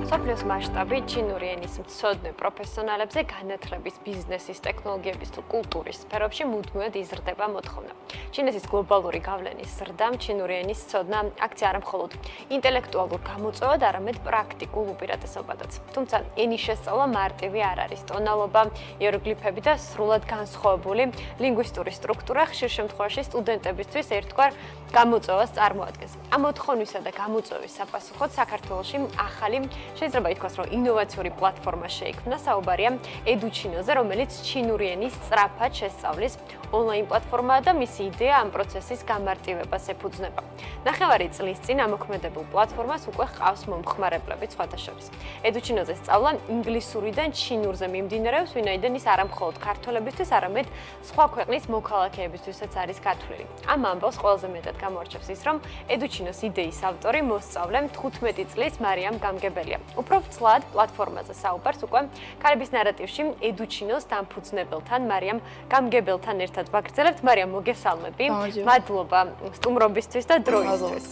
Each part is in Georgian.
სოფლიოს მასშტაბით ჩინური ენის მცოდნე პროფესიონალებზე განათლების, ბიზნესის, ტექნოლოგიების თუ კულტურის სფეროებში მუდმივად იზრდება მოთხოვნა. ჩინეთის გლობალური გავლენის ზრდამ ჩინური ენის მცოდნა აქცია არა მხოლოდ ინტელექტუალურ გამოწვევად, არამედ პრაქტიკულ უპირატესობადაც. თუმცა ენის შესწავლა მარტივი არ არის. ტონალობა, იეროგლიფები და სრულად განსხვავებული ლინგვისტური სტრუქტურა ხშირ შემთხვევაში სტუდენტებისთვის ერთგვარ გამოწვევას წარმოადგენს. ამ მოთხოვნისა და გამოწვევის საპასუხოდ საქართველოში ახალი შეიძლება ითქვას, რომ ინოვაციური პლატფორმა შეიქმნა, საუბარია EduChino-ზე, რომელიც ჩინური ენის სწრაფად შესწავლის ონლაინ პლატფორმაა და მისი იდეა ამ პროცესის გამარტივებას ეფუძნება. ნახევარი წლის წინ ამოქმედებულ პლატფორმას უკვე ჰყავს მომხმარებლები სხვათა შორის. EduChino-ზე სწავლა ინგლისურიდან ჩინურზე მიმდინარეობს, ვინაიდან ის არა მხოლოდ ქართველებისთვის, არამედ სხვა ქვეყნის მოქალაქეებისთვისაც არის გათვლილი. ამ ამბავს ყველაზე მეტად გამოარჩევს ის, რომ EduChino-ს იდეის ავტორი მოსწავლე 15 წლის მარიამ გამგებელია. უფრო ვცლად პლატფორმაზე საუბარს უკვე ქალების ნარატივში EduChino-ს დამფუძნებელთან მარიამ გამგებელთან ერთად ვაგრძელებთ. მარიამ, მოგესალმები. მადლობა სტუმრობისთვის და დროისთვის.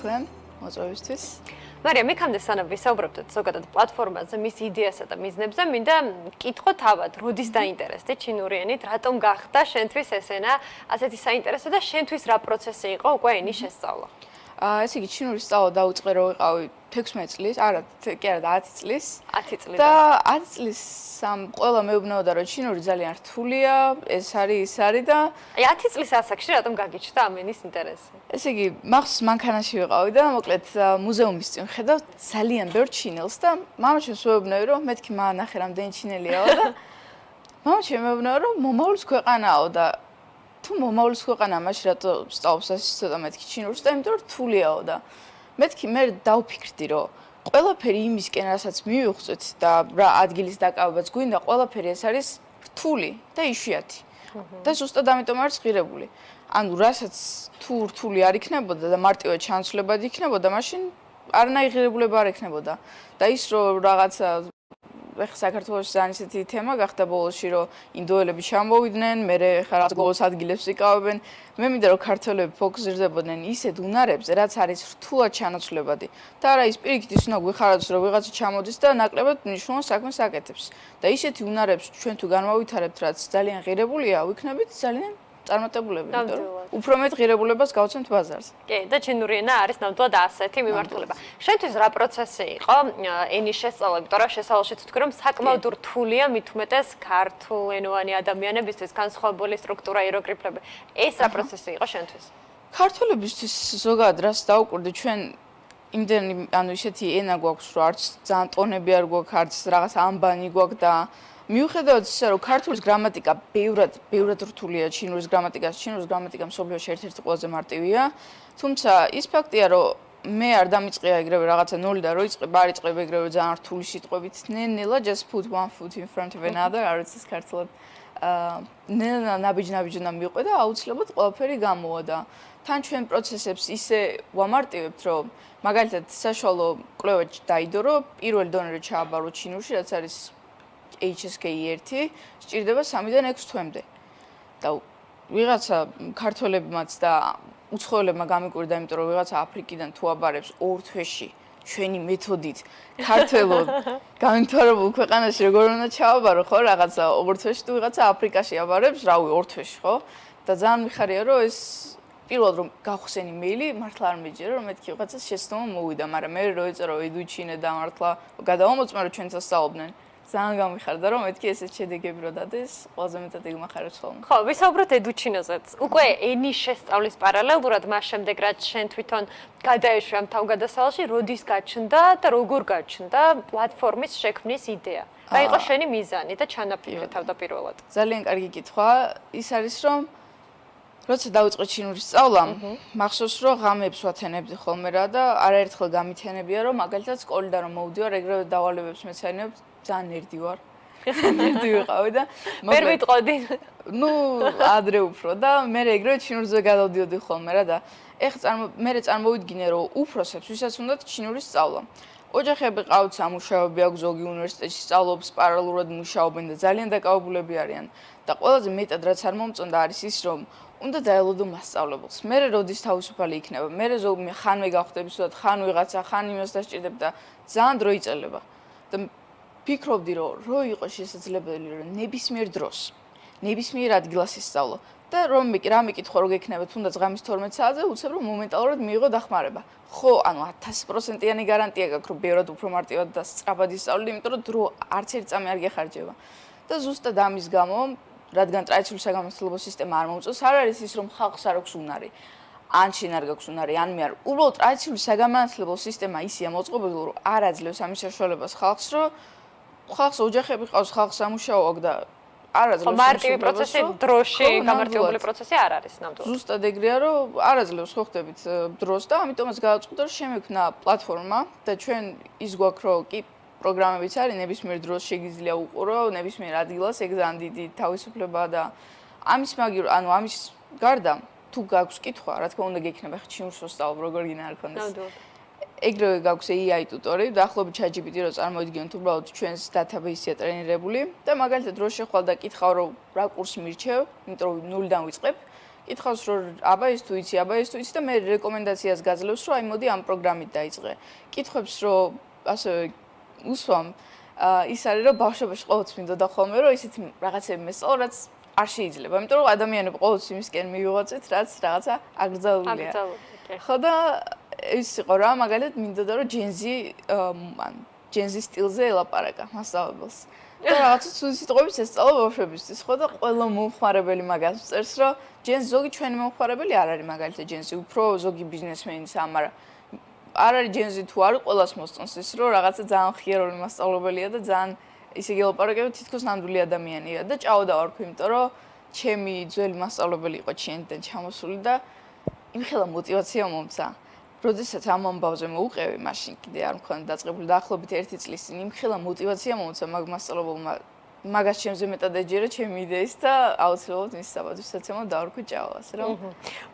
მოწვევისთვის. მარიამ, იქამდე სანამ ვისაუბრებთ ზოგადად პლატფორმაზე, მის იდეასა და მიზნებზე, მინდა კითხო თავად, როდის დაინტერესდე ჩინური ენით, რატომ გახდა შენთვის ეს ენა ასეთი საინტერესო და შენთვის რა პროცესი იყო უკვე ენის შესწავლა? ესე იგი, ჩინურის სწავლა დაუწყე რომ ვიყავი 16 წლის, არა, კი არა, 10 წლის. 10 წლიდან. და 10 წლის ყველა მეუბნეოდა რომ ჩინური ძალიან რთულია, ეს არის, ის არის და აი 10 წლის ასაკში რატომ გაგიჩნდა ამ ენის ინტერესი? ესე იგი, მახსოვს მანქანაში ვიყავი და მოკლედ მუზეუმის წინ ხედავ ძალიან ბევრ ჩინელს და მამაჩემს ვეუბნები რომ მეთქი მაანახე რამდენი ჩინელიაო და მამაჩემ მეუბნება რომ მომავლის ქვეყანაო და თუ მომავლის ქვეყანა მაშინ რატო სწავლობს ასე ცოტა მეთქი ჩინურს და იმიტომ რომ რთულიაო და მეთქი მე დავფიქრდი რომ ყველაფერი იმისკენ რასაც მივიღწევთ და რა ადგილის დაკავებაც გვინდა ყველაფერი ეს არის რთული და იშვიათი და ზუსტად ამიტომ არის ღირებული ანუ რასაც თუ რთული არ იქნებოდა და მარტივად ჩანაცვლებად იქნებოდა მაშინ არანაირი ღირებულება არ ექნებოდა და ის რომ რაღაცა ეხლა საქართველოში ძალიან ისეთი თემა გახდა ბოლოსში რომ ინდოელები ჩამოვიდნენ, მერე ხა რაღაც გლობალურ ადგილებს იკავებენ. მე მინდა რომ ქართველები ფოკუსირდებოდნენ ისეთ უნარებზე, რაც არის რთულად ჩანაცვლებადი. და არა ის პირიქით ის უნდა გვიხაროს რომ ვიღაცა ჩამოდის და ნაკლებად მნიშვნელოვან საქმეს აკეთებს. და ისეთი უნარებს ჩვენ თუ განმავითარებთ, რაც ძალიან ღირებულია, ვიქნებით ძალიან წარმატებულები, იმიტომ რომ უფრო მეტ ღირებულებას გავცემთ ბაზარზე. კი, და ჩინური ენა არის ნამდვილად ასეთი მიმართულება. შენთვის რა პროცესი იყო ენის შესწავლა, იმიტომ რომ შესავალშიც თქვი რომ საკმაოდ რთულია მით უმეტეს ქართულენოვანი ადამიანებისთვის განსხვავებული სტრუქტურა, იეროგლიფები. ეს რა პროცესი იყო შენთვის? ქართველებისთვის ზოგადად რას დავუკვირდი ჩვენ იმდენი ანუ ისეთი ენა გვაქვს რომ არც ძალიან ტონები არ გვაქვს, არც რაღაც ამბანი გვაქვს და მიუხედავად ისა, რომ ქართულის გრამატიკა ბევრად რთულია ჩინურის გრამატიკა მსოფლიოში ერთ-ერთი ყველაზე მარტივია, თუმცა ის ფაქტია, რომ მე არ დამიწყია ეგრევე რაღაცა ნულიდან რო იწყება, არ იწყება ეგრევე ძალიან რთული სიტყვებით, ნელა just put one foot in front of another, არის ეს ქართულად ნელა ნაბიჯ-ნაბიჯ უნდა მივყვე და აუცილებლად ყველაფერი გამოვა და თან ჩვენ პროცესებს ისე ვამარტივებთ, რომ მაგალითად საშუალო კვლევა დაიდო, რომ პირველი დონე ჩააბარო ჩინურში, რაც არის HSK1 სჭირდება 3-დან 6 თვემდე. და ვიღაცა ქართველებმაც და უცხოელებმა გამიკვირდა, იმიტომ რომ ვიღაცა აფრიკიდან თუ აბარებს 2 თვეში ჩვენი მეთოდით ქართველოდ განვითარებულ ქვეყანაში როგორ უნდა ჩააბარო, ხო, რაღაცა 2 თვეში თუ ვიღაცა აფრიკაში აბარებს, რავი, 2 თვეში, ხო? და ძალიან მიხარია, რომ ეს პირველად რომ გავხსენი მეილი, მართლა არ მეჯერა, რომ მეთქი ვიღაცას შეცდომა მოვიდა, მაგრამ მე რო ეწერო EduChino და მართლა გადავამოწმა, რომ ჩვენც ასწავლობდნენ. ძალიან გამიხარდა რომ მეთქი ესეთ შედეგები რო დადეს, ყველაზე მეტად იგმახარებს ხოლმე. ხო, ვისაუბროთ EduChino-ზეც. უკვე ენის შესწავლის პარალელურად მას შემდეგ რაც შენ თვითონ გადაეშვი ამ თავგადასავალში, როდის გაჩნდა და როგორ გაჩნდა პლატფორმის შექმნის იდეა? რა იყო შენი მიზანი და ჩანაფიქრი თავდაპირველად? ძალიან კარგი კითხვა. ის არის რომ როცა დავიწყე ჩინურის სწავლა, მახსოვს რომ ღამეებს ვათენებდი ხოლმე რა და არაერთხელ გამითენებია რომ მაგალითად სკოლიდან რომ მოვდივარ, ეგრევე დავალებებს მეცადინებ ძალიან ნერდი ვარ. ნერდი ვიყავი და ვერ ვიტყოდი. ნუ ადრე უფრო და მე ეგრევე ჩინურზე გადავდიოდი ხოლმე რა და ეხლა მე წარმოვიდგინე რომ უფროსებს ვისაც უნდათ ჩინურის სწავლა. ოჯახები ყავთ, სამუშაოები აქვს, ზოგი უნივერსიტეტში სწავლობს, პარალელურად მუშაობენ და ძალიან დაკავებულები არიან. და ყველაზე მეტად რაც არ მომწონდა არის ის რომ უნდა დაელოდო მასწავლებელს. მე როდის თავისუფალი იქნება? მე ხან მე გავხდები, სულად ხან ვიღაცა, ხან იმას დასჭირდებ და ძალიან დრო იწელება. და ფიქრობდი რომ იყო შესაძლებელი რომ ნებისმიერ დროს ნებისმიერ ადგილას ისწავლო და რამე კითხვა რო გექნება თუნდაც ღამის 12 საათზე უცებ რომ მომენტალურად მიიღო დახმარება. ხო, ანუ 1000%-იანი გარანტია გაქვს რომ ბევრად უფრო მარტივად და სწრაფად ისწავლე, იმიტომ რომ დრო არც ერთ წამი არ გეხარჯება. და ზუსტად ამის გამო, რადგან ტრადიციული საგამართლებო სისტემა არ მომწონს, არ არის ის რომ ხალხს არ აქვს უნარი. ან შენ არ გაქვს უნარი, ან მე არ. უბრალოდ ტრადიციული საგამართლებო სისტემა ისეა მოწყობილი, რომ არ აძლევს ამის საშუალებას ხალხს, რომ ხალხს ოჯახები ყავს, ხალხს სამუშაო აქვს და არ აძლევს მარტივი პროცესი დროში გამარტივებული პროცესი არ არის ნამდვილად. ზუსტად ეგრეა, რომ არ აძლევს ხო ხდებით დროს და ამიტომაც გადავწყვიტე, რომ შემექმნა პლატფორმა და ჩვენ ის გვაქვს, რომ კი პროგრამებიც არის, ნებისმიერ დროს შეგიძლია უყურო, ნებისმიერ ადგილას, ეგ ძალიან დიდი თავისუფლებაა და ამის ამის გარდა თუ გაქვს კითხვა, რა თქმა უნდა გექნება ხე ჩინურს ვსწავლობ, როგორ გინდა არ ქონდეს. ნამდვილად. ეგრევე გაქვს AI ტუტორი, დაახლოებით ChatGPT რო წარმოიდგინოთ, უბრალოდ ჩვენს დატაბეისია ტრენირებული და მაგალითად რო შეხვალ და კითხავ რომ რა კურსი მირჩევ, იმიტომ რომ ნულიდან ვიწყებ, კითხავს რომ აბა ის თუ იცი და მე რეკომენდაციას გაძლევს რომ აი მოდი ამ პროგრამით დაიწყე. კითხებს რომ ასევე უსვამ ის არის რომ ბავშვობაში ყოველთვის მინდოდა ხოლმე რომ ისეთი რაღაცები მესწავლო, რაც არ შეიძლება, იმიტომ რომ ადამიანები ყოველთვის იმისკენ მივიღოცეთ, რაც რაღაცა აკრძალულია. ხო და ის იყო რა, მაგალითად მინდოდა რომ ჯენზი სტილზე ელაპარაკა მასწავლებელს. და რაღაცა ცუდი სიტყვებით ესწავლა ბავშვებისთვის, ხო და ყველა მომხმარებელი მაგას წერს, რომ ჯენზი ზოგი ჩვენი მომხმარებელი არ არის მაგალითად ჯენზი, უფრო ზოგი ბიზნესმენის, მაგრამ არ არის ჯენზი თუ არის, ყველას მოსწონს ის, რომ რაღაცა ძალიან ხიარული მასწავლებელია და ძალიან ისე გელაპარაკება თითქოს ნამდვილი ადამიანია და ჭაოდა ვარქვი, იმიტომ რომ ჩემი ძველი მასწავლებელი იყო ჩინეთიდან ჩამოსული და იმხელა мотиваცია მომცა. როდესაც ამ ამბავზე მოუყევი, მაშინ კიდე არ მქონდა დაწყებული დაახლოებით 1 წლის წინ იმხელა мотиваცია მომცა მაგ მასწავლებელმა მაგას ჩემზე მეტად ეჯერა ჩემი იდეის და აუცილებლად მის საბადოსაც ემო დავარქვი ჭავლას რა.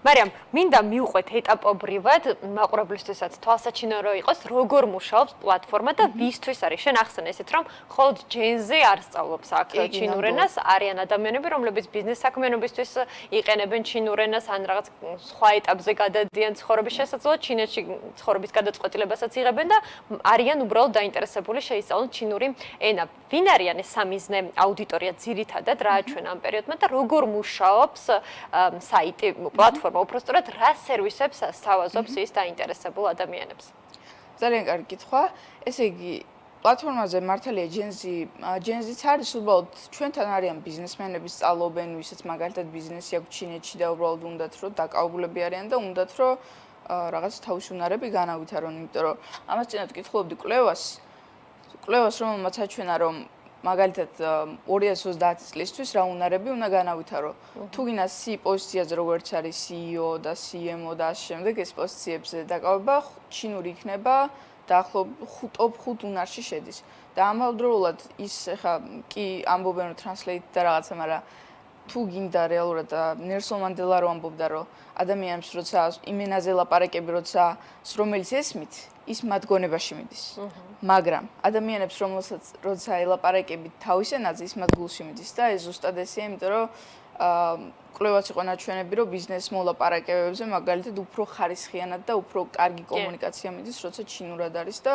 მარიამ, მინდა მივყვეთ ეტაპობრივად მაყურებლისთვისაც თვალსაჩინო რო იყოს, როგორ მუშაობს პლატფორმა და ვისთვის არის. შენ ახსენე ესეთ რომ მხოლოდ ჯენზე არ სწავლობს აქ ჩინურ ენას, არიან ადამიანები, რომლებიც ბიზნეს საქმიანობისთვის იყენებენ ჩინურ ენას, ან რაღაც სხვა ეტაპზე გადადიან ცხოვრების შესაძლებლად, ჩინეთში ცხოვრების გადაწყვეტილებასაც იღებენ და არიან უბრალოდ დაინტერესებული შეისწავლონ ჩინური ენა. ვინ არიან ეს სამიზნე აუდიტორია ძირითადად რა ჩვენ ამ პერიოდმა და როგორ მუშაობს საიტი, პლატფორმა, უბრალოდ რა სერვისებს სთავაზობს ის დაინტერესებულ ადამიანებს. ძალიან კარგი კითხვა. ესე იგი, პლატფორმაზე მართალია ჯენზიც არის, უბრალოდ ჩვენთან არიან ბიზნესმენები სწავლობენ, ვისაც მაგალითად ბიზნესი აქვს ჩინეთში და უბრალოდ უნდათ რომ დაკავებულები არიან და უნდათ რომ რაღაც თავის უნარები განავითარონ, იმიტომ რომ ამას წინათ კითხულობდი კვლევას, რომელმაც აჩვენა რომ მაგალითად 2030 წლისთვის რა უნარები უნდა განავითარო. თუ გინდა C პოზიციაზე როგორც არის CEO და CMO და ასე შემდეგ ეს პოზიციებზე დაკავება ჩინური იქნება დაახლოებით top 5 უნარში შედის. და ამავდროულად ის ხა კი ამბობენ რომ translate და რაღაცა, მაგრამ თუ გინდა რეალურად ნელსონ მანდელა რო ამბობდა რომ ადამიანებს როცა იმენაზე ლაპარაკები რომელიც ესმით ის მათ გონებაში მიდის. მაგრამ ადამიანებს როცა ელაპარაკებით თავის ენაზე ის მათ გულში მიდის და ეს ზუსტად ესეა, იმიტომ რომ კვლევაც იყო ნაჩვენები, რომ ბიზნეს მოლაპარაკებებზე მაგალითად უფრო ხარისხიანად და უფრო კარგი კომუნიკაცია მიდის, როცა ჩინურად არის და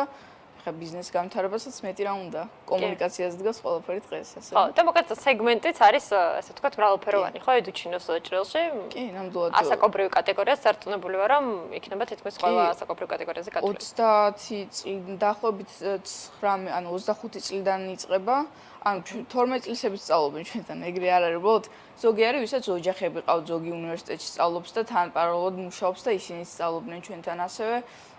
ხა ბიზნეს განვითარებასაც მეტი რა უნდა. კომუნიკაციაზე დგას ყველაფერი დღეს ასე. ხო, და მოკლედ სეგმენტიც არის, ასე ვთქვათ, მრავალფეროვანი, ხო, EduChinos ჭრილში. კი, ნამდვილად. ასაკობრივი კატეგორიას დარწმუნებული ვარ, რომ იქნება თითქმის ყველა ასაკობრივი კატეგორიაზე გათვლილი. 30 წლიდან დაახლოებით 9, ანუ 25 წლიდან იწყება. ანუ 12 წლისებით სწავლობენ ჩვენთან, ეგრე არ არის, უბრალოდ ზოგი არის, ვისაც ოჯახები ყავთ, ზოგი უნივერსიტეტში სწავლობს და თან პარალელურად მუშაობს და ისინი სწავლობდნენ ჩვენთან ასევე.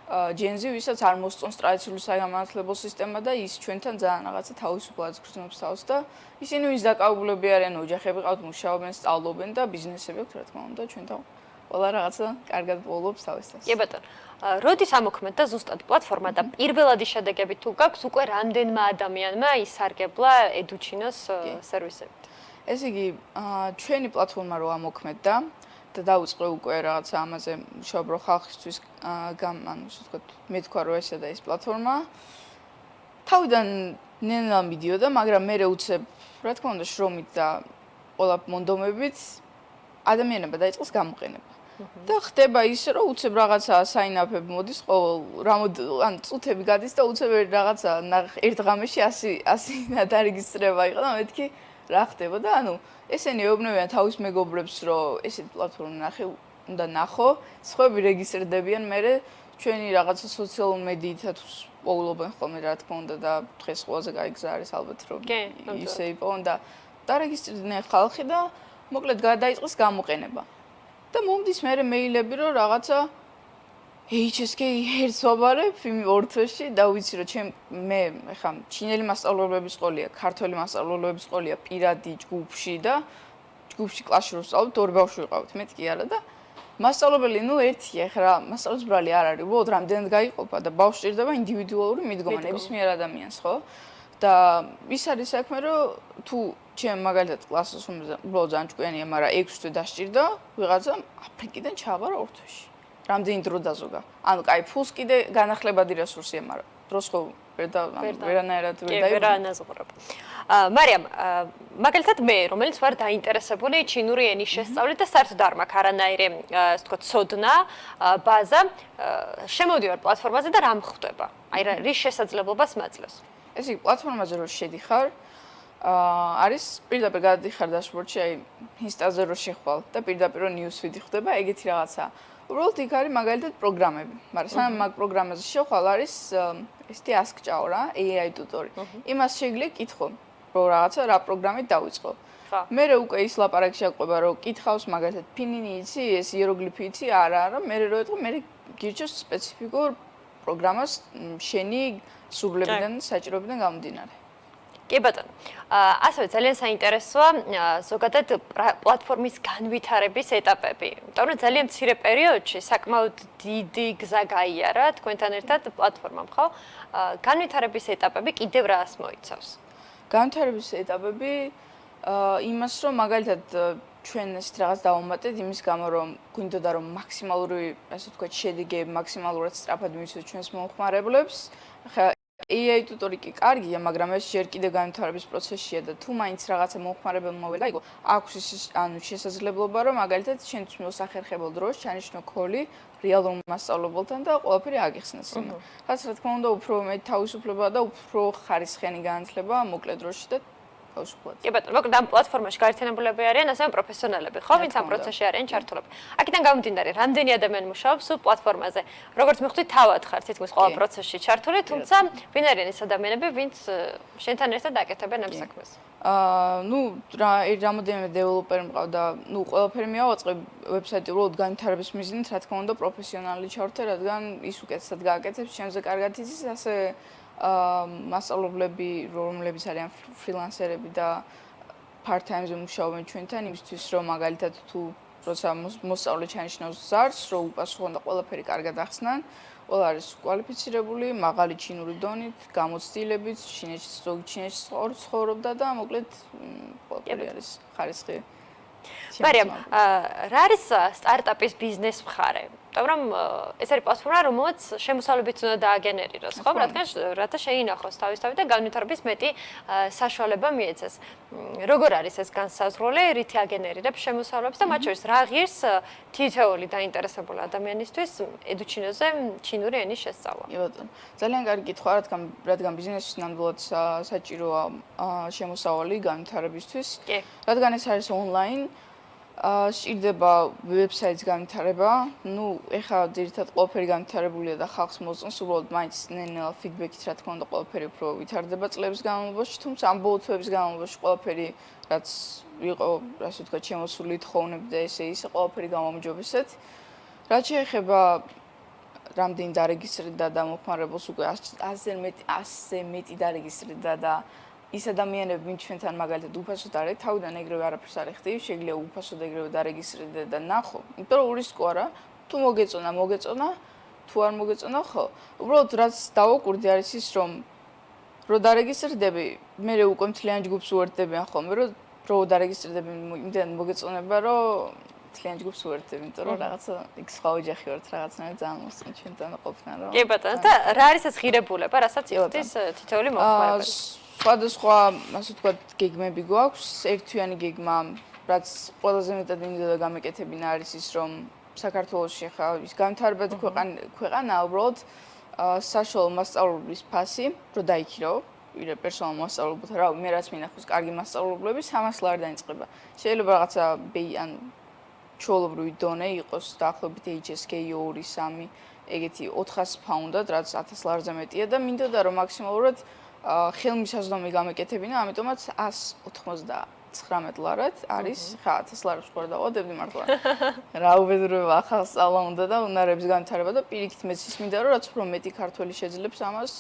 ჯენზი, ვისაც არ მოსწონს ტრადიციული საგამართლებო სისტემა და ის ჩვენთან ძალიან რაღაცა თავისუფლად გრძნობს თავს და ისინი ვის დაკავებულები არიან, ოჯახები ყავთ, მუშაობენ, სწავლობენ და ბიზნესები აქვს, რა თქმა უნდა, ჩვენთან ყველა რაღაცა კარგად პოულობს თავის თავს. კი ბატონო. როდის ამოქმედდა ზუსტად პლატფორმა და პირველადი შედეგები თუ გაქვს, უკვე რამდენმა ადამიანმა ისარგებლა EduChinos სერვისებით? ესე იგი, ჩვენი პლატფორმა რო ამოქმედდა და დავიწყე უკვე რაღაცა ამაზე მუშაობა ხალხისთვის, ანუ ისე ვთქვათ, მე თქვა რომ ესა და ეს პლატფორმა. თავიდან ნელა მიდიოდა, მაგრამ მე უცებ, რა თქმა უნდა, შრომით და ყველა მონდომებით ადამიანებმა დაიწყეს გამოყენება. და ხდება ისე, რომ უცებ რაღაცა საინაფები მოდის ყოველ ან წუთები გადის და უცებ რაღაცა ერთ ღამეში 100 დარეგისტრება იყო და მეთქი რა ხდება და ანუ ესენი ეუბნებიან თავის მეგობრებს, რომ ესეთ პლატფორმა უნდა ნახო, სხვები რეგისტრდებიან, მერე ჩვენი რაღაცა სოციალური მედიითაც პოულობენ ხოლმე რა თქმა უნდა და დღეს ყველაზე კაი გზა არის ალბათ რომ ისე იპოვონ და დარეგისტრდნენ ხალხი და მოკლედ გადაიწყეს გამოყენება. და მომდის მე მეილები რომ რაღაცა HSK ერთს ვაბარებ იმ ორ თვეში და ვიცი რომ მე ხა ჩინელი მასწავლებლების სკოლია, ქართველი მასწავლებლების სკოლია პირადი ჯგუფში და ჯგუფში კლასში რომ ვსწავლობთ ორი ბავშვი ვიყავთ, მეთქი კი არა და მასწავლებელი ერთია, ხა მასწავლებლის ბრალი არ არის, უბრალოდ რამდენად გაიყოფა და ბავშვს ჭირდება ინდივიდუალური მიდგომა ნებისმიერ ადამიანს, ხო? და ის არის საქმე, რომ თუ ჩემ მაგალითად კლასს უბრალოდ ძალიან ჭკვიანია, მაგრამ 6 თვე დასჭირდა, ვიღაცა აფრიკიდან ჩააბარა ორ თვეში. რამდენი დრო დაზოგა. ანუ კაი, ფულს კიდე განახლებადი რესურსია, მაგრამ დროს ხო ვერანაირად ვერ დაანაზღვრებ. მარიამ, მაგალითად მე, რომელიც ვარ დაინტერესებული ჩინური ენის შესწავლით და საერთოდ არ მაქვს არანაირი, ასე ვთქვათ, ცოდნა, ბაზა, შემოდივარ პლატფორმაზე და რა მხდება? აი რის შესაძლებლობას მაძლევს? ესე იგი, პლატფორმაზე რო შედიხარ, არის პირდაპირ გადადიხარ დაშბორდში, აი ინსტაზე რო შეხვალ და პირდაპირ რო ნიუსფიდი ხდება, ეგეთი რაღაცა. უბრალოდ იქ არის მაგალითად პროგრამები, მაგრამ სანამ მაგ პროგრამაზე შეხვალ არის ესეთი ask ჭაო რა, AI ტუტორი. იმას შეგვიძლია კითხო, რომ რაღაცა რა პროგრამით დავიწყო. მერე უკვე ის ლაპარაკი შეყვება, რომ კითხავს მაგალითად ფინინი იცი, ეს იეროგლიფი იცი, არა, მერე რო ეტყვი, მერე გირჩევს სპეციფიკურ პროგრამას შენი სურვილებიდან, საჭიროებიდან გამომდინარე. კი ბატონო. ასევე ძალიან საინტერესოა ზოგადად პლატფორმის განვითარების ეტაპები. იმიტომ რომ ძალიან მცირე პერიოდში საკმაოდ დიდი გზა გაიარა თქვენთან ერთად პლატფორმამ, ხო? განვითარების ეტაპები კიდევ რას მოიცავს? განვითარების ეტაპები იმას რომ მაგალითად ჩვენ ეს რაღაც დავამატეთ იმის გამო რომ გვინდოდა რომ მაქსიმალური ასე ვთქვათ შედეგები მაქსიმალურად სწრაფად მივიცოთ ჩვენს მომხმარებლებს. ხა AI ტუტორი კი კარგია, მაგრამ ეს ჯერ კიდევ განვითარების პროცესშია და თუ მაინც რაღაცა მომხმარებელმა მოველა, იგო აქვს ის ანუ შესაძლებლობა რომ მაგალითად შენც მოსახერხებელ დროს ჩანიშნო ქოლი რეალურ მასწავლებელთან და ყველაფერი აგიხსნას. რაც რა თქმა უნდა უფრო მეტ თავისუფლება და უფრო ხარისხიანი განათლება მოკლე დროში და თავისუფლად. კი ბატონო, მოკლედ ამ პლატფორმაში გაერთიანებულები არიან ასევე პროფესიონალები, ხო, ვინც ამ პროცესში არიან ჩართულები. აქედან გამომდინარე, რამდენი ადამიანი მუშაობს სულ პლატფორმაზე? როგორც მიხვდით, თავად ხარ თითქმის ყველა პროცესში ჩართული, თუმცა ვინ არიან ეს ადამიანები, ვინც შენთან ერთად აკეთებენ ამ საქმეს? ნუ რამოდენიმე დეველოპერი მყავდა, ნუ ყველაფერი მივაწყე ვებსაიტი უბრალოდ განვითარების მიზნით, რა თქმა უნდა, პროფესიონალი ჩავრთე, რადგან ის უკეთესად გააკეთებს, ჩემზე კარგად იცის, ასე მასწავლებლები, რომლებიც არიან ფრილანსერები და part-time-ზე მუშაობენ ჩვენთან, იმისთვის რომ მაგალითად თუ როცა მოსწავლე ჩანიშნავს ზარს, რომ უპასუხონ და ყველაფერი კარგად ახსნან, ყველა არის კვალიფიცირებული, მაღალი ჩინური დონით, გამოცდილებით, ჩინეთში ცხოვრობდა და მოკლედ ყველაფერი არის ხარისხი. მარიამ, რა არის სტარტაპის ბიზნეს მხარე? იმიტომ რომ ეს არის პლატფორმა, რომელიც შემოსავლებით უნდა დააგენერიროს, ხო? რათა შეინახოს თავისთავად და განვითარების მეტი საშუალება მიეცეს. როგორ არის ეს განსაზღვრული, რითი აგენერირებს შემოსავლებს და მათ შორის რა ღირს თითოეული დაინტერესებული ადამიანისთვის ედუჩინოზე ჩინური ენის შესწავლა? კი ბატონო. ძალიან კარგი კითხვა, რადგან ბიზნესის ნამდვილად საჭიროა შემოსავალი განვითარებისთვის. რადგან ეს არის ონლაინ სჭირდება ვებსაიტის განვითარება. ნუ ეხლა ძირითადად ყველაფერი განვითარებულია და ხალხს მოსწონს უბრალოდ მაინც ნელ-ნელა ფიდბექით რა თქმა უნდა ყველაფერი უფრო ვითარდება წლების განმავლობაში, თუმცა ამ ბოლო თვეების განმავლობაში ყველაფერი რაც იყო, ასე ვთქვათ, შემოსული თხოვნები და ისე ყველაფერი გამომჯობესეთ. რაც შეეხება რამდენი დარეგისტრირდა და მომხმარებელს უკვე 100 მეტი დარეგისტრირდა და ის ადამიანები, ვინც ჩვენთან მაგალითად უფასოდ არის, თავიდან ეგრევე არაფერს არ იხდი, შეიძლება უფასოდ ეგრევე დარეგისტრირდე და ნახო. იმიტომ რომ რისკო არა, თუ მოგეწონა, თუ არ მოგეწონა, ხო. უბრალოდ რაც დავაკვირდი არის ის, რომ დარეგისტრირდები, მე უკვე მთლიან ჯგუფს უერთდებიან ხოლმე, რომ დარეგისტრირდები, იმდენ მოგეწონება, რომ მთლიან ჯგუფს უერთდები, იმიტომ რომ რაღაცა იქ სხვა ოჯახი ვართ, რაღაცნაირად ძალიან მოსწონს ჩვენთან ყოფნა, რომ. კი ბატონო, და რა არის ეს ღირებულება, რასაც იხდის თითოეული მომხმარებელი? სხვადასხვა, ასე ვთქვათ, გეგმები გვაქვს. ერთთვიანი გეგმა, რაც ყველაზე მეტად მინდოდა გამეკეთებინა არის ის, რომ საქართველოში ხა ის განვითარებადი ქვეყანა უბრალოდ საშუალო მასწავლებლის ფასი რო დაიქირო პერსონალ მასწავლებელთა რა მე რაც მინახავს კარგი მასწავლებლები 300 ლარი დაიწყება შეიძლება რაღაცა ან ჩოლობრივი დონე იყოს დაახლოებით HSK 2-3 ეგეთი 400 პაუნდად რაც 1000 ლარზე მეტია და მინდოდა რომ მაქსიმალურად ხელმისაწვდომი გამეკეთებინა ამიტომაც 199 ლარად არის ხა 1000 ლარს ვყარ დავადებდი მართლა რა უბედურება ახალ სწავლა უნდა და უნარების განვითარება და პირიქით მეც ის მინდა რომ რაც უფრო მეტი ქართველი შეძლებს ამას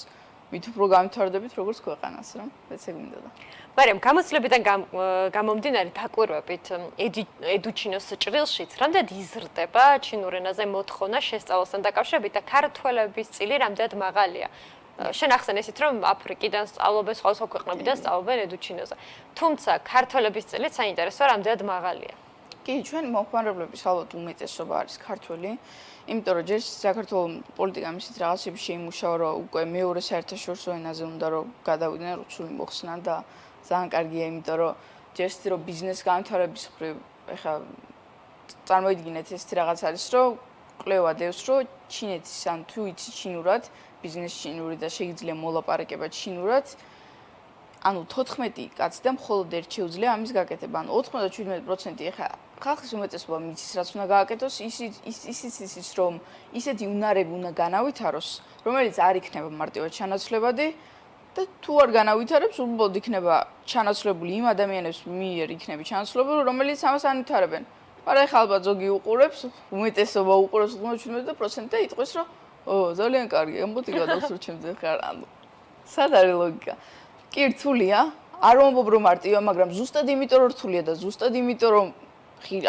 მით უფრო განვითარდებით როგორც ქვეყანას რა მეც ეგ მინდოდა მაგრამ გამოცდილებიდან გამომდინარე დაკვირვებით ედუჩინოს ჭრილშიც რამდენად იზრდება ჩინურ ენაზე მოთხოვნა შესწავლასთან დაკავშირებით და ქართველების წილი რამდენად მაღალია შენ ახსენე ისიც რომ აფრიკიდან სწავლობენ სხვა ქვეყნებიდან სწავლობენ ედუჩინოზე თუმცა ქართველების წილიც საინტერესოა რამდენად მაღალია კი ჩვენ მოხმარებლების ალბათ უმეტესობა არის ქართველი იმიტომ რომ ჯერ საქართველოს პოლიტიკა მისით რაღაცები შეიმუშავა რომ უკვე მეორე საერთაშორისო ენაზე უნდა რომ გადავიდნენ რუსული მოხსნა და ძალიან კარგია იმიტომ რომ ჯერ რომ ბიზნეს განვითარების მხრივ ეხა წარმოიდგინეთ ეს რაღაც არის რომ კვლევა დევს რომ ჩინეთის ან თუ იცი ჩინურად ბიზნეს ჩინური და შეიძლება მოლაპარაკება ჩინურად ანუ 14 კაციდან მხოლოდ ერთ შეუძლია ამის გაკეთება ანუ 97% ეხა ხალხის უმეტესობა მიცის რაც უნდა გააკეთოს ისიც რომ ისეთი უნარები უნდა განავითაროს რომელიც არ იქნება მარტივად ჩანაცვლებადი და თუ არ განავითარებს უბრალოდ იქნება ჩანაცვლებული იმ ადამიანებს მიერ იქნება ჩანაცვლებული რომელიც ამას ანვითარებენ მაგრამ ეხლა ალბათ ზოგი უყურებს უმეტესობა უყურებს 97% და იტყვის რომ ო ძალიან კარგი ამბოთი გადავსრ ჩემზე ხარ ანუ სად არის ლოგიკა კი რთულია არ ვამბობ რომ მარტივია მაგრამ ზუსტად იმიტომ რომ რთულია და ზუსტად იმიტომ რომ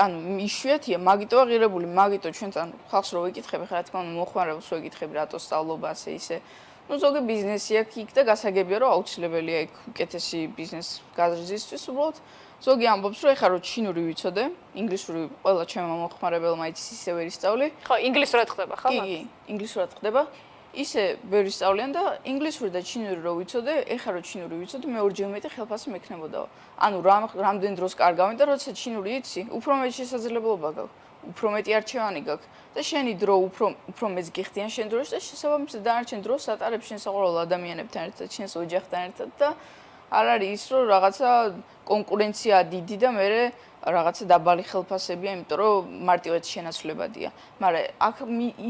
ანუ იშვიათია მაგიტოა ღირებული მაგიტო ჩვენ თან ხალხს რო ვიკითხებ ხა რა თქმა უნდა მოხმარებელს რო ვიკითხები რატო სწავლობა ასე ისე ну ზოგი ბიზნესი აქვს იქ და გასაგებია რომ აუცილებელია იქ უკეთესი ბიზნეს გაზრდისთვის უბრალოდ ზოგი ამბობს რომ ეხლა რო ჩინური ვიცოდე ინგლისური ყველა ჩემმა მოხმარებელმა იცის ისე ვერ ისწავლი ხო ინგლისურად ხდება ხო კი ინგლისურად ხდება ისე ვერ ისწავლიან და ინგლისური და ჩინური რო ვიცოდე ეხლა რო ჩინური ვიცოდე მე ორჯერ მეტი ხელფასი მექნებოდაო ანუ რამდენ დროს კარგავენ და როცა ჩინური იცი უფრო მეტი შესაძლებლობა გაქვს უფრო მეტი არჩევანი გაქვს და შენი დრო უფრო მეც გიხდიან შენ დროში და შესაბამისად დანარჩენ დროს ატარებ შენ საყოველთაო ადამიანებთან ერთად შენს ოჯახთან ერთად და არ არის ის რომ რაღაცა კონკურენცია დიდი და მე რაღაცა დაბალი ხელფასებია იმიტომ რომ მარტივად შენაცვლებადია მაგრამ აქ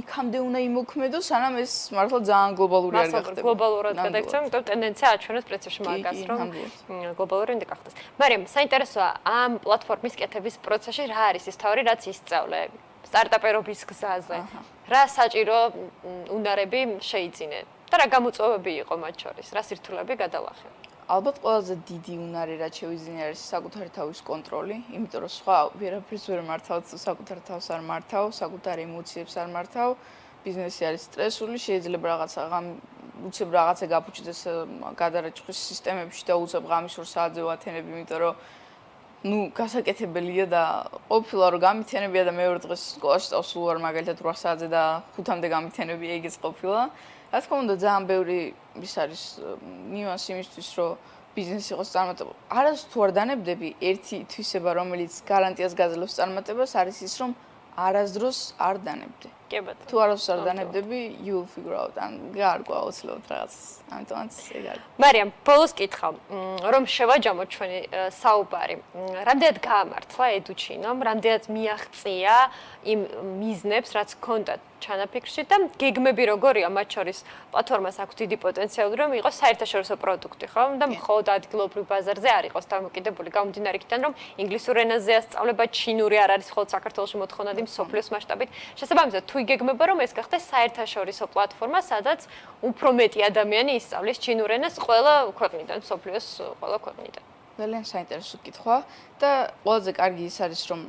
იქამდე უნდა იმოქმედო სანამ ეს მართლა ძალიან გლობალური არ გახდება გლობალურად გადაიქცევა იმიტომ ტენდენცია აჩვენებს პროცესში მაგას რომ გლობალური უნდა გახდეს მაგრამ საინტერესოა ამ პლატფორმის კეთების პროცესში რა არის ის თავი რაც ისწავლე სტარტაპერობის გზაზე რა საჭირო უნარები შეიძინე და რა გამოწვევები იყო მათ შორის რა სირთულეები გადალახე ალბათ ყველაზე დიდი უნარი რაც შევიძინე არის საკუთარი თავის კონტროლი, იმიტომ რომ სხვა ვერაფერს ვერ მართავ, საკუთარ თავს არ მართავ, საკუთარ ემოციებს არ მართავ. ბიზნესი არის სტრესული, შეიძლება უცებ რაღაცა გაფუჭდეს გადარაჭრის სისტემებში და უცებ ღამის 2 საათზე ვათენები, იმიტომ რომ გასაკეთებელია და ყოფილა რომ გამithენებია და მეორე დღეს სკოლაში წავსულ ვარ მაგალითად 8 საათზე და 5-მდე გამithენები ეგეც ყოფილა. რა თქმა უნდა ძალიან ბევრი ის არის ნიუანსი იმისთვის რომ ბიზნესი იყოს წარმატებული. არას თუ არ დანებდები ერთი თვისება რომელიც გარანტიას გაძლევს წარმატებას არის ის რომ არასდროს არ დანებდე. კი ბატონო. თუ არასდროს არ დანებდები you will figure out ან გაარგვა აუცილებლად რაღაც. ამიტომაც ეგ არის. მარიამ, ბოლოს კითხავ, რომ შევაჯამოთ ჩვენი საუბარი. რამდენად გაამართლა ედუჩინომ, რამდენად მიაღწია იმ მიზნებს, რაც ჰქონდათ ჩანაფიქრში და გეგმები როგორია მათ შორის პლატფორმას აქვს დიდი პოტენციალი რომ იყოს საერთაშორისო პროდუქტი, ხო? და მხოლოდ ადგილობრივ ბაზარზე არ იყოს დამოკიდებული გამომდინარე იქიდან რომ ინგლისურ ენაზეა სწავლება, ჩინური არ არის მხოლოდ საქართველოში მოთხოვნადი მსოფლიოს მასშტაბით. შესაბამისად, თუ იგეგმება რომ ეს გახდეს საერთაშორისო პლატფორმა, სადაც უფრო მეტი ადამიანი ისწავლის ჩინურ ენას ყველა ქვეყნიდან, მსოფლიოს ყველა ქვეყნიდან. ძალიან საინტერესო კითხვა და ყველაზე კარგი ის არის რომ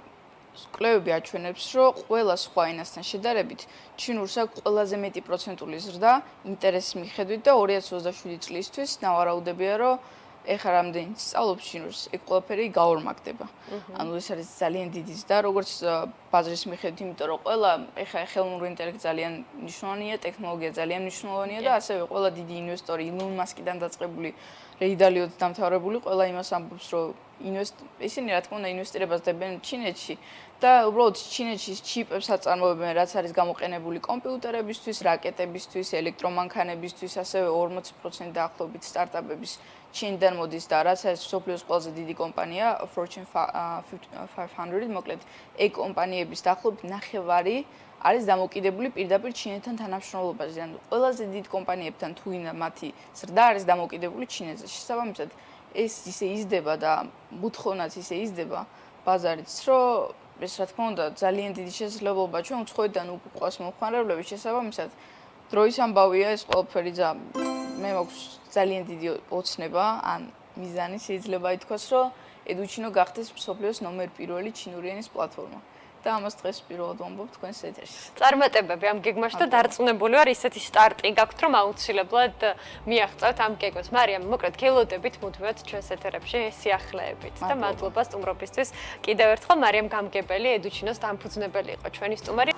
კვლევები აჩვენებს, რომ ყველა სხვა ენასთან შედარებით ჩინურს აქვს ყველაზე მეტი პროცენტული ზრდა ინტერესის მიხედვით და 2027 წლისთვის ნავარაუდებია, რომ ეხლა რამდენი სწავლობს ჩინურს, ეგ ყველაფერი გაორმაგდება. ანუ ეს არის ძალიან დიდი ზრდა, როგორც ბაზრის მიხედვით, იმიტომ რომ ყველა ეხლა ხელოვნური ინტელექტი ძალიან მნიშვნელოვანია, ტექნოლოგია ძალიან მნიშვნელოვანია და ასევე ყველა დიდი ინვესტორი ილონ მასკიდან დაწყებული, რეი დალიოც დამთავრებული, ყველა იმას ამბობს, რომ ისინი რა თქმა უნდა ინვესტირებას დებენ ჩინეთში და უბრალოდ ჩინეთში ჩიპებს აწარმოებენ, რაც არის გამოყენებული კომპიუტერებისთვის, რაკეტებისთვის, ელექტრომანქანებისთვის, ასევე 40% დაახლოებით სტარტაპების ჩინიდან მოდის და რაც არის მსოფლიოს ყველაზე დიდი კომპანია Fortune 500, მოკლედ ეგ კომპანიების დაახლოებით ნახევარი არის დამოკიდებული პირდაპირ ჩინეთთან თანამშრომლობაზე. ანუ ყველაზე დიდ კომპანიებთან თუ ვინა მათი ზრდა არის დამოკიდებული ჩინეთზე. შესაბამისად, ეს ისე იზრდება და მოთხოვნაც ისე იზრდება ბაზარიც, რომ ეს რა თქმა უნდა ძალიან დიდი შესაძლებლობა ჩვენ უცხოეთიდან უყავს მომხმარებლები, შესაბამისად დროის ამბავია ეს ყველაფერი მე მაქვს ძალიან დიდი ოცნება ან მიზანი შეიძლება ითქვას, რომ EduChino გახდეს მსოფლიოს ნომერ 1 ჩინური ენის პლატფორმა. და ამას დღეს პირველად ვამბობ თქვენს ეთერში. წარმატებები ამ გეგმაში და დარწმუნებული ვარ ისეთი სტარტი გაქვთ, რომ აუცილებლად მიაღწევთ ამ გეგმას. მარიამ, მოკლედ გელოდებით მუდმივად ჩვენს ეთერებში სიახლეებით და მადლობა სტუმრობისთვის. კიდევ ერთხელ მარიამ გამგებელი EduChino-ს დამფუძნებელი იყო ჩვენი სტუმარი.